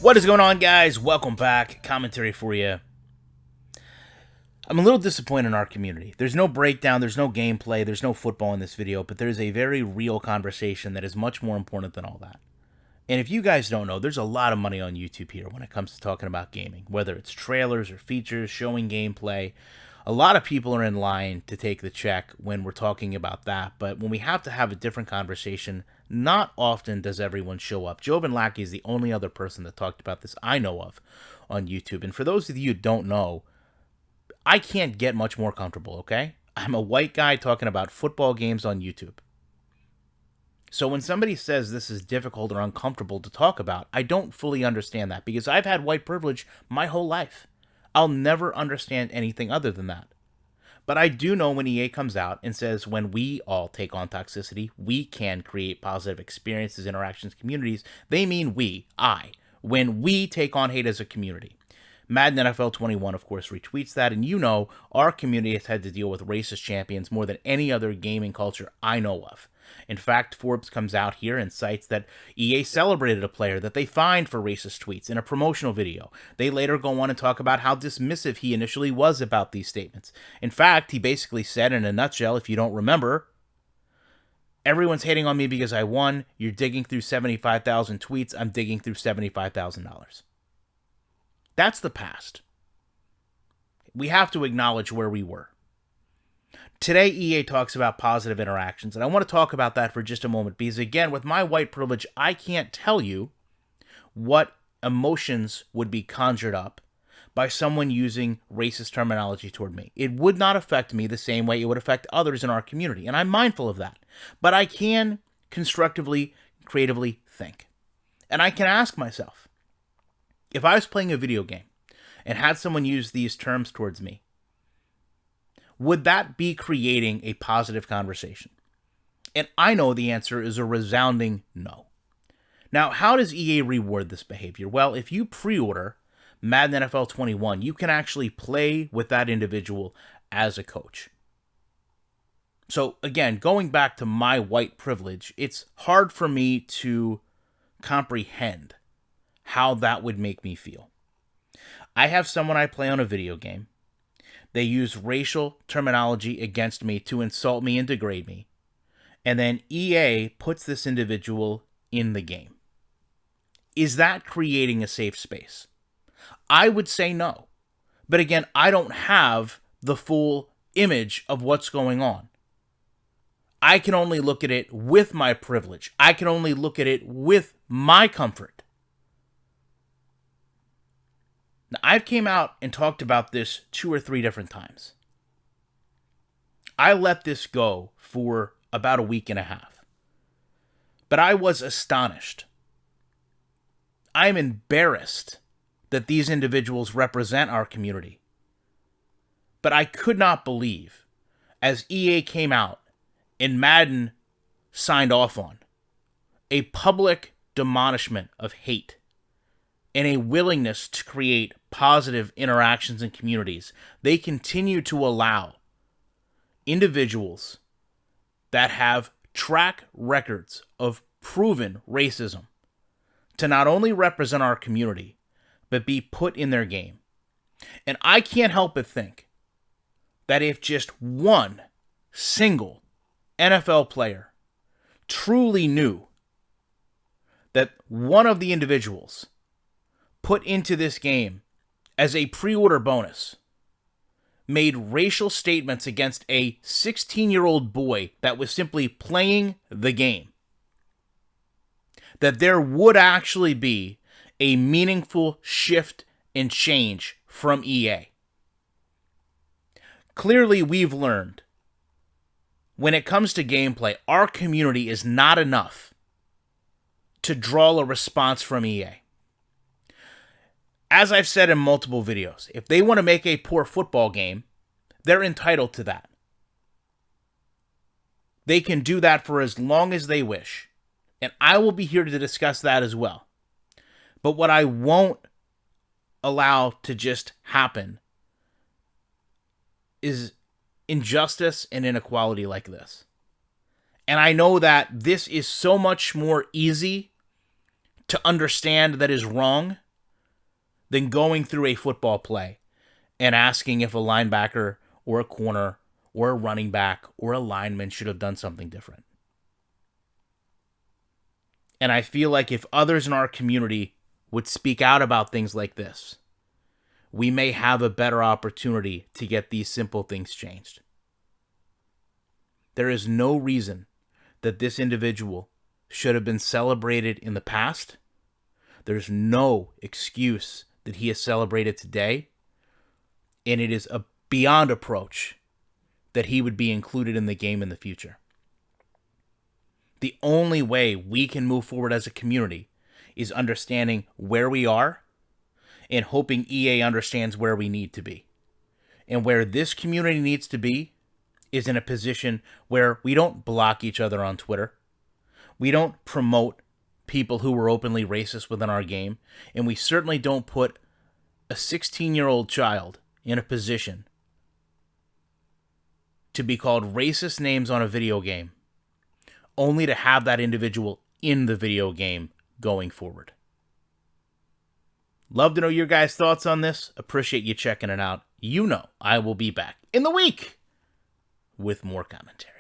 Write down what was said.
What is going on, guys? Welcome back. Commentary for you. I'm a little disappointed in our community. There's no breakdown, there's no gameplay, there's no football in this video, but there's a very real conversation that is much more important than all that. And if you guys don't know, there's a lot of money on YouTube here when it comes to talking about gaming, whether it's trailers or features, showing gameplay. A lot of people are in line to take the check when we're talking about that, but when we have to have a different conversation, not often does everyone show up. Joven Lackey is the only other person that talked about this I know of on YouTube. And for those of you who don't know, I can't get much more comfortable, okay? I'm a white guy talking about football games on YouTube. So when somebody says this is difficult or uncomfortable to talk about, I don't fully understand that because I've had white privilege my whole life. I'll never understand anything other than that. But I do know when EA comes out and says when we all take on toxicity, we can create positive experiences, interactions, communities, they mean we, I, when we take on hate as a community. Madden NFL 21, of course, retweets that, and you know our community has had to deal with racist champions more than any other gaming culture I know of. In fact, Forbes comes out here and cites that EA celebrated a player that they fined for racist tweets in a promotional video. They later go on and talk about how dismissive he initially was about these statements. In fact, he basically said in a nutshell, if you don't remember, everyone's hating on me because I won. You're digging through 75,000 tweets. I'm digging through $75,000. That's the past. We have to acknowledge where we were. Today, EA talks about positive interactions, and I want to talk about that for just a moment because, again, with my white privilege, I can't tell you what emotions would be conjured up by someone using racist terminology toward me. It would not affect me the same way it would affect others in our community, and I'm mindful of that. But I can constructively, creatively think. And I can ask myself, if I was playing a video game and had someone use these terms towards me, would that be creating a positive conversation? And I know the answer is a resounding no. Now, how does EA reward this behavior? Well, if you pre-order Madden NFL 21, you can actually play with that individual as a coach. So again, going back to my white privilege, it's hard for me to comprehend how that would make me feel. I have someone I play on a video game. They use racial terminology against me to insult me and degrade me. And then EA puts this individual in the game. Is that creating a safe space? I would say no. But again, I don't have the full image of what's going on. I can only look at it with my privilege. I can only look at it with my comfort. Now, I've came out and talked about this 2 or 3 different times. I let this go for about a week and a half. But I was astonished. I'm embarrassed that these individuals represent our community. But I could not believe, as EA came out and Madden signed off on, a public demolishment of hate and a willingness to create positive interactions and communities, they continue to allow individuals that have track records of proven racism to not only represent our community, but be put in their game. And I can't help but think that if just one single NFL player truly knew that one of the individuals put into this game as a pre-order bonus made racial statements against a 16-year-old boy that was simply playing the game, that there would actually be a meaningful shift and change from EA. Clearly, we've learned when it comes to gameplay, our community is not enough to draw a response from EA. As I've said in multiple videos, if they want to make a poor football game, they're entitled to that. They can do that for as long as they wish. And I will be here to discuss that as well. But what I won't allow to just happen is injustice and inequality like this. And I know that this is so much more easy to understand that is wrong than going through a football play and asking if a linebacker or a corner or a running back or a lineman should have done something different. And I feel like if others in our community would speak out about things like this, we may have a better opportunity to get these simple things changed. There is no reason that this individual should have been celebrated in the past. There's no excuse that he is celebrated today. And it is a beyond approach that he would be included in the game in the future. The only way we can move forward as a community is understanding where we are and hoping EA understands where we need to be. And where this community needs to be is in a position where we don't block each other on Twitter. We don't promote people who are openly racist within our game. And we certainly don't put a 16-year-old child in a position to be called racist names on a video game, only to have that individual in the video game going forward. Love to know your guys' thoughts on this. Appreciate you checking it out. You know I will be back in the week with more commentary.